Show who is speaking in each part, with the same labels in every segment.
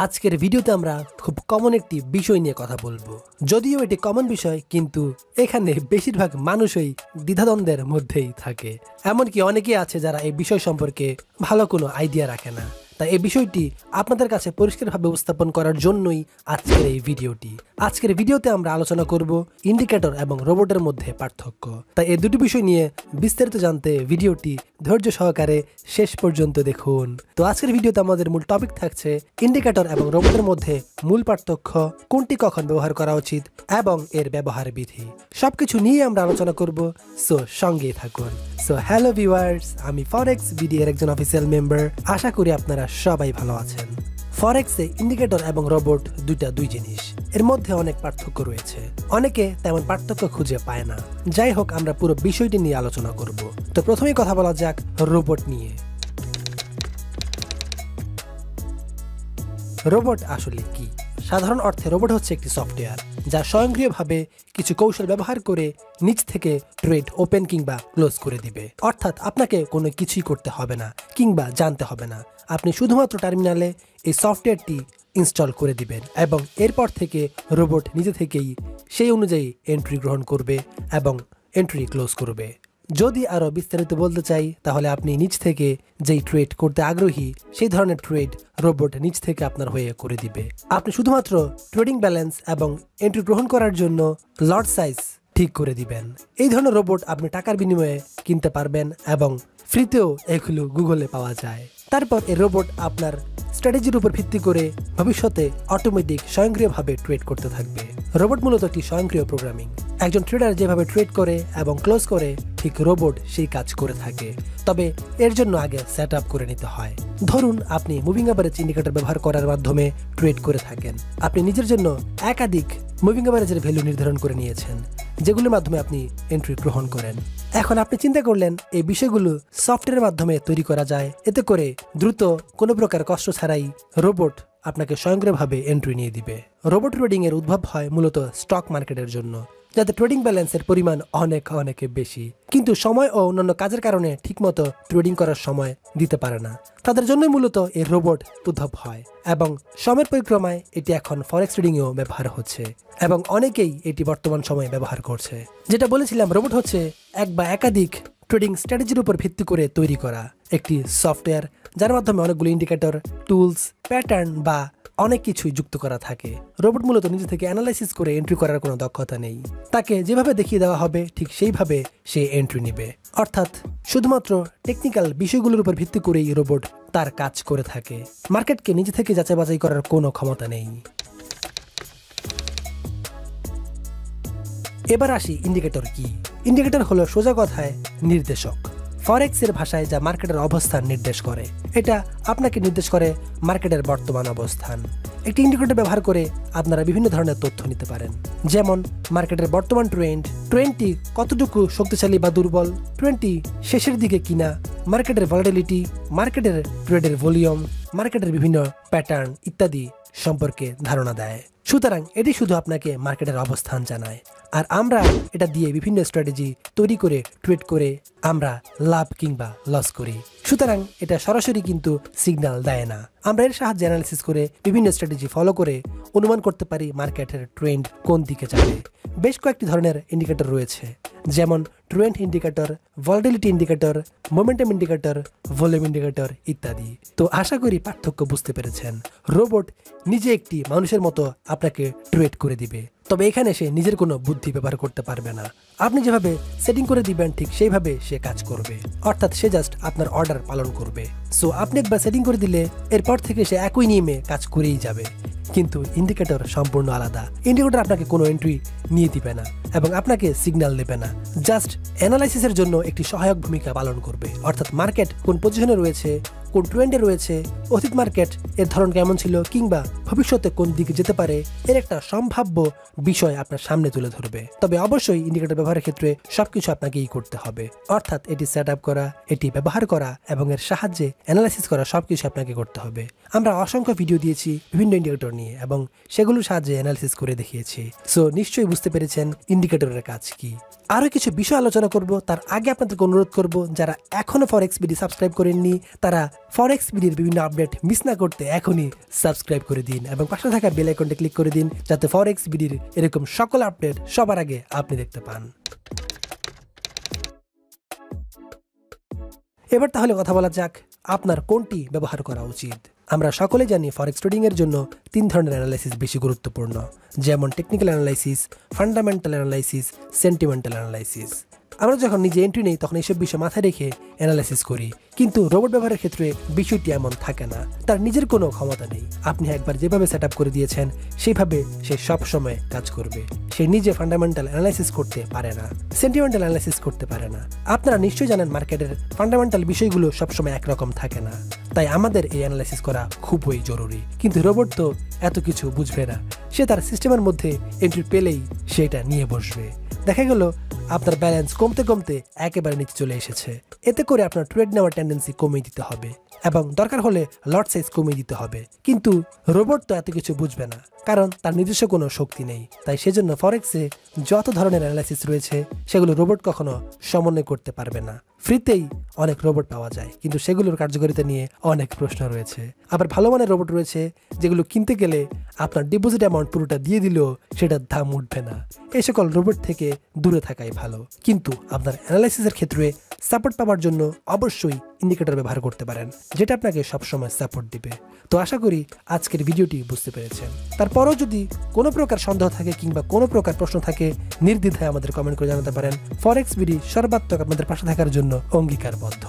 Speaker 1: আজকের ভিডিওতে আমরা খুব কমন একটি বিষয় নিয়ে কথা বলবো। যদিও এটি কমন বিষয়, কিন্তু এখানে বেশিরভাগ মানুষই দ্বিধাদ্বন্দ্বের মধ্যেই থাকে। এমনকি অনেকেই আছে যারা এই বিষয় সম্পর্কে ভালো কোনো আইডিয়া রাখে না। তাই এই বিষয়টি আপনাদের কাছে পরিষ্কারভাবে উপস্থাপন করার জন্যই আজকের এই ভিডিওটি। আজকের ভিডিওতে আমরা আলোচনা করব ইন্ডিকেটর এবং রোবটের মধ্যে পার্থক্য। তাই এই দুটি বিষয় নিয়ে বিস্তারিত জানতে ভিডিওটি ধৈর্য সহকারে শেষ পর্যন্ত দেখুন। তো আজকের ভিডিওতে আমাদের মূল টপিক থাকছে ইন্ডিকেটর এবং রোবটের মধ্যে মূল পার্থক্য, কোনটি কখন ব্যবহার করা উচিত এবং এর ব্যবহার বিধি, সবকিছু নিয়ে আমরা আলোচনা করব। সো সঙ্গেই থাকুন। সো হ্যালো ভিউয়ার্স, আমি ফরেক্স বিডি এর একজন অফিসিয়াল মেম্বার। আশা করি আপনারা সবাই ভালো আছেন। ফরেক্সে ইন্ডিকেটর এবং রোবট দুই জিনিস, এর মধ্যে অনেক পার্থক্য রয়েছে। অনেকে তেমন পার্থক্য খুঁজে পায় না। যাই হোক, আমরা পুরো বিষয়টি নিয়ে আলোচনা করব। তো প্রথমেই কথা বলা যাক রোবট নিয়ে। রোবট আসলে কি? সাধারণ অর্থে রোবট হচ্ছে একটি সফটওয়্যার যা স্বয়ংক্রিয়ভাবে কিছু কৌশল ব্যবহার করে নিজ থেকে ট্রেড ওপেন কিংবা ক্লোজ করে দিবে। অর্থাৎ আপনাকে কোনো কিছুই করতে হবে না কিংবা জানতে হবে না। আপনি শুধুমাত্র টার্মিনালে এই সফটওয়্যারটি ইনস্টল করে দিবেন এবং এরপর থেকে রোবট নিজে থেকেই সেই অনুযায়ী এন্ট্রি গ্রহণ করবে এবং এন্ট্রি ক্লোজ করবে। যদি আরও বিস্তারিত বলতে চাই, তাহলে আপনি নিজ থেকে যেই ট্রেড করতে আগ্রহী সেই ধরনের ট্রেড রোবট নিজ থেকে আপনার হয়ে করে দিবে। আপনি শুধুমাত্র ট্রেডিং ব্যালেন্স এবং এন্ট্রি গ্রহণ করার জন্য লট সাইজ ঠিক করে দিবেন। এই ধরনের রোবট আপনি টাকার বিনিময়ে কিনতে পারবেন এবং ফ্রিতেও এগুলো গুগলে পাওয়া যায়। তারপর এই রোবট আপনার স্ট্র্যাটেজির উপর ভিত্তি করে ভবিষ্যতে অটোমেটিক স্বয়ংক্রিয়ভাবে ট্রেড করতে থাকবে। রোবট মূলত একটি স্বয়ংক্রিয় প্রোগ্রামিং। একজন ট্রেডার যেভাবে ট্রেড করে এবং ক্লোজ করে, ঠিক রোবট সেই কাজ করে থাকে। তবে এর জন্য আগে সেট আপ করে নিতে হয়। ধরুন আপনি মুভিং অ্যাভারেজ ইন্ডিকেটর ব্যবহার করার মাধ্যমে ট্রেড করে থাকেন। আপনি নিজের জন্য একাধিক মুভিং অ্যাভারেজের ভ্যালু নির্ধারণ করে নিয়েছেন, যেগুলোর মাধ্যমে আপনি এন্ট্রি গ্রহণ করেন। এখন আপনি চিন্তা করলেন এই বিষয়গুলো সফটওয়্যারের মাধ্যমে তৈরি করা যায়। এতে করে দ্রুত কোনো প্রকার কষ্ট ছাড়াই রোবট আপনাকে স্বয়ংক্রিয়ভাবে এন্ট্রি নিয়ে দিবে। রোবট ট্রেডিং এর উদ্ভব হয় মূলত স্টক মার্কেটের জন্য, যাতে ট্রেডিং ব্যালেন্সের পরিমাণ অনেক বেশি, কিন্তু সময় ও অন্যান্য কাজের কারণে ঠিকমতো ট্রেডিং করার সময় দিতে পারে না। তাদের জন্যই মূলত এই রোবট উদ্ভব হয় এবং সময়ের পরিক্রমায় এটি এখন ফরেক্স ট্রেডিংয়েও ব্যবহার হচ্ছে এবং অনেকেই এটি বর্তমান সময়ে ব্যবহার করছে। যেটা বলেছিলাম, রোবট হচ্ছে এক বা একাধিক ট্রেডিং স্ট্র্যাটেজির উপর ভিত্তি করে তৈরি করা একটি সফটওয়্যার, যার মাধ্যমে অনেকগুলো ইন্ডিকেটর, টুলস, প্যাটার্ন বা অনেক কিছুই যুক্ত করা থাকে। রোবট মূলত নিজে থেকে অ্যানালাইসিস করে এন্ট্রি করার কোনো দক্ষতা নেই। তাকে যেভাবে দেখিয়ে দেওয়া হবে ঠিক সেইভাবে সে এন্ট্রি নেবে। অর্থাৎ শুধুমাত্র টেকনিক্যাল বিষয়গুলোর উপর ভিত্তি করেই রোবট তার কাজ করে থাকে। মার্কেটকে নিজে থেকে যাচাই বাছাই করার কোনো ক্ষমতা নেই। এবার আসি ইন্ডিকেটর কি। ইন্ডিকেটর হলো সোজা কথায় নির্দেশক। ফরেক্সের ভাষায় যা মার্কেটের অবস্থান নির্দেশ করে। এটা আপনাকে নির্দেশ করে মার্কেটের বর্তমান অবস্থান। একটি ইন্ডিকেটর ব্যবহার করে আপনারা বিভিন্ন ধরনের তথ্য নিতে পারেন, যেমন মার্কেটের বর্তমান ট্রেন্ডটি কতটুকু শক্তিশালী বা দুর্বল, ট্রেন্ডটি শেষের দিকে কিনা, মার্কেটের ভলাটিলিটি, মার্কেটের ট্রেডের ভলিউম, মার্কেটের বিভিন্ন প্যাটার্ন ইত্যাদি সম্পর্কে ধারণা দেয়। সুতরাং এটি শুধু আপনাকে মার্কেটের অবস্থান জানায়, আর আমরা এটা দিয়ে বিভিন্ন স্ট্র্যাটেজি তৈরি করে ট্রেড করে আমরা লাভ কিংবা লস করি। সুতরাং এটা সরাসরি কিন্তু সিগন্যাল দেয় না। আমরা এর সাহায্যে অ্যানালাইসিস করে বিভিন্ন স্ট্র্যাটেজি ফলো করে অনুমান করতে পারি মার্কেটের ট্রেন্ড কোন দিকে যাবে। বেশ কয়েকটি ধরনের ইন্ডিকেটর রয়েছে, যেমন trend indicator, volatility indicator, momentum indicator, volume indicator ইত্যাদি। তো আশা করি পার্থক্য বুঝতে পেরেছেন। রোবট নিজে একটি মানুষের মতো আপনাকে ট্রেড করে দিবে, তবে এখানে সে নিজের কোনো বুদ্ধি ব্যবহার করতে পারবে না। আপনি যেভাবে সেটিং করে দিবেন ঠিক সেইভাবে সে কাজ করবে। অর্থাৎ সে জাস্ট আপনার অর্ডার পালন করবে। সো আপনি একবার সেটিং করে দিলে এরপর থেকে সে একই নিয়মে কাজ করেই যাবে। কিন্তু ইন্ডিকেটর সম্পূর্ণ আলাদা। ইন্ডিকেটর আপনাকে কোনো এন্ট্রি নিয়ে দিবে না এবং আপনাকে সিগন্যাল দেবে না, জাস্ট অ্যানালাইসিসের জন্য একটি সহায়ক ভূমিকা পালন করবে। অর্থাৎ মার্কেট কোন পজিশনে রয়েছে, কোন ট্রেন্ডে রয়েছে, অতীত মার্কেট এর ধরন কেমন ছিল কিংবা ভবিষ্যতে কোন দিকে যেতে পারে, এর একটা সম্ভাব্য বিষয় আপনার সামনে তুলে ধরবে। তবে অবশ্যই ইন্ডিকেটর ব্যবহারের ক্ষেত্রে সবকিছু আপনাকেই করতে হবে। অর্থাৎ এটি সেট আপ করা, এটি ব্যবহার করা এবং এর সাহায্যে অ্যানালাইসিস করা সবকিছু আপনাকে করতে হবে। আমরা অসংখ্য ভিডিও দিয়েছি বিভিন্ন ইন্ডিকেটর নিয়ে এবং সেগুলোর সাহায্যে অ্যানালিসিস করে দেখিয়েছি। সো নিশ্চয়ই বুঝতে পেরেছেন ইন্ডিকেটরের কাজ কি। আরও কিছু বিষয় আলোচনা করব, তার আগে আপনাদেরকে অনুরোধ করব যারা এখনও ফরেক্স বিডি সাবস্ক্রাইব করেননি তারা ফরেক্স বিডির বিভিন্ন আপডেট মিস না করতে এখনই সাবস্ক্রাইব করে দিন এবং পাশে থাকা বেল আইকনটি ক্লিক করে দিন যাতে ফরেক্স বিডির এরকম সকল আপডেট সবার আগে আপনি দেখতে পান। এবার তাহলে কথা বলা যাক আপনার কোনটি ব্যবহার করা উচিত। আমরা সকলে জানি ফরেক্স ট্রেডিং এর জন্য 3 ধরনের অ্যানালাইসিস বেশি গুরুত্বপূর্ণ, যেমন technical analysis, fundamental analysis, sentimental analysis. আমরা যখন নিজে এন্ট্রি নেই তখন এইসব বিষয় মাথায় রেখে অ্যানালাইসিস করি, কিন্তু রোবট ব্যবহারের ক্ষেত্রে বিষয়টি এমন থাকে না। তার নিজের কোনো ক্ষমতা নেই। আপনি একবার যেভাবে সেট আপ করে দিয়েছেন সেইভাবে সে সব সময় কাজ করবে। সে নিজে ফান্ডামেন্টাল অ্যানালাইসিস করতে পারে না, সেন্টিমেন্টাল অ্যানালাইসিস করতে পারে না। আপনারা নিশ্চয়ই জানেন মার্কেটের ফান্ডামেন্টাল বিষয়গুলো সবসময় একরকম থাকে না, তাই আমাদের এই অ্যানালাইসিস করা খুবই জরুরি। কিন্তু রোবট তো এত কিছু বুঝবে না, সে তার সিস্টেমের মধ্যে এন্ট্রি পেলেই সেটা নিয়ে বসবে। দেখা গেল আপনার ব্যালেন্স কমতে কমতে একেবারে নিচে চলে এসেছে। এতে করে আপনার ট্রেড নেওয়ার টেন্ডেন্সি কমিয়ে দিতে হবে এবং দরকার হলে লট সাইজ কমিয়ে দিতে হবে। কিন্তু রোবট তো এত কিছু বুঝবে না, কারণ তার নিজস্ব কোনো শক্তি নেই। তাই সেজন্য ফরেক্সে যত ধরনের অ্যানালাইসিস রয়েছে সেগুলো রোবট কখনো সমন্বয় করতে পারবে না। ফ্রিতেই অনেক রোবট পাওয়া যায়, কিন্তু সেগুলোর কার্যকারিতা নিয়ে অনেক প্রশ্ন রয়েছে। আবার ভালো মানের রোবট রয়েছে যেগুলো কিনতে গেলে আপনার ডিপোজিট অ্যামাউন্ট পুরোটা দিয়ে দিলেও সেটার দাম উঠবে না। এই সকল রোবট থেকে দূরে থাকাই ভালো। কিন্তু আপনার অ্যানালাইসিসের ক্ষেত্রে সাপোর্ট পাওয়ার জন্য অবশ্যই ইন্ডিকেটর ব্যবহার করতে পারেন, যেটা আপনাকে সবসময় সাপোর্ট দিবে। তো আশা করি আজকের ভিডিওটি বুঝতে পেরেছেন। তারপরও যদি কোনো প্রকার সন্দেহ থাকে কিংবা কোনো প্রকার প্রশ্ন থাকে নির্দ্বিধায় আমাদের কমেন্ট করে জানাতে পারেন। ফরেক্স বিডি সর্বাত্মক আপনাদের পাশে থাকার জন্য অঙ্গীকারবদ্ধ।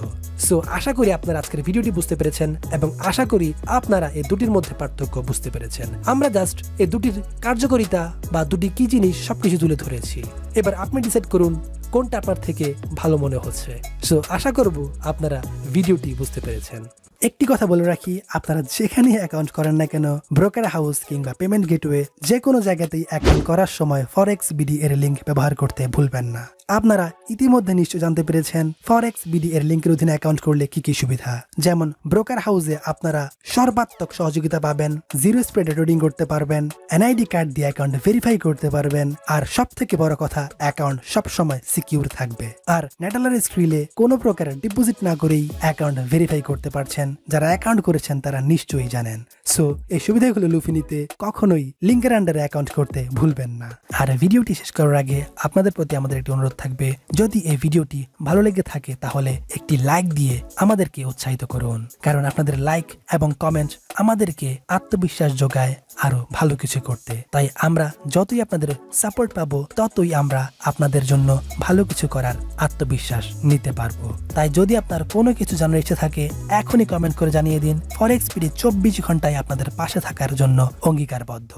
Speaker 1: সো আশা করি আপনারা আজকের ভিডিওটি বুঝতে পেরেছেন এবং আশা করি আপনারা এই দুটির মধ্যে পার্থক্য বুঝতে পেরেছেন। আমরা জাস্ট এই দুটির কার্যকারিতা বা দুটি কি জিনিস সবকিছু তুলে ধরেছি। এবার আপনি ডিসাইড করুন কোনটা আপনার থেকে ভালো মনে হচ্ছে। সো আশা করব আপনারা ভিডিওটি বুঝতে পেরেছেন। একটি কথা বলে রাখি, আপনারা যেখানে অ্যাকাউন্ট করেন না কেন, ব্রোকার হাউস কিংবা পেমেন্ট গেটওয়ে যে কোনো জায়গাতেই অ্যাকাউন্ট করার সময় ফরেক্স বিডি এর লিঙ্ক ব্যবহার করতে ভুলবেন না। আপনারা ইতিমধ্যে নিশ্চয় জানতে পেরেছেন ফরেক্স বিডি এর লিঙ্কের অধীনে অ্যাকাউন্ট করলে কি কি সুবিধা। যেমন ব্রোকার হাউসে আপনারা সর্বাত্মক সহযোগিতা পাবেন, জিরো স্প্রেডে ট্রেডিং করতে পারবেন, এনআইডি কার্ড দিয়ে অ্যাকাউন্ট ভেরিফাই করতে পারবেন, আর সব থেকে বড় কথা অ্যাকাউন্ট সবসময় সিকিউর থাকবে। আর নেটালার স্ক্রিলে কোনো প্রকার ডিপোজিট না করেই অ্যাকাউন্ট ভেরিফাই করতে পারছেন। যারা অ্যাকাউন্ট করেছেন তারা নিশ্চয়ই জানেন। সো এই সুবিধাগুলো লুফে নিতে কখনোই লিঙ্কের আন্ডারে অ্যাকাউন্ট করতে ভুলবেন না। আর ভিডিওটি শেষ করার আগে আপনাদের প্রতি আমাদের একটি অনুরোধ থাকবে, যদি এই ভিডিওটি ভালো লেগে থাকে তাহলে একটি লাইক দিয়ে আমাদেরকে উৎসাহিত করুন, কারণ আপনাদের লাইক এবং কমেন্ট আমাদেরকে আত্মবিশ্বাস যোগায় আরো ভালো কিছু করতে। তাই আমরা যতই আপনাদের সাপোর্ট পাবো ততই আমরা আপনাদের জন্য ভালো কিছু করার আত্মবিশ্বাস নিতে পারবো। তাই যদি আপনার কোনো কিছু জানার ইচ্ছে থাকে এখনই কমেন্ট করে জানিয়ে দিন। ফরেক্স বিডি 24 ঘন্টায় আপনাদের পাশে থাকার জন্য অঙ্গীকারবদ্ধ।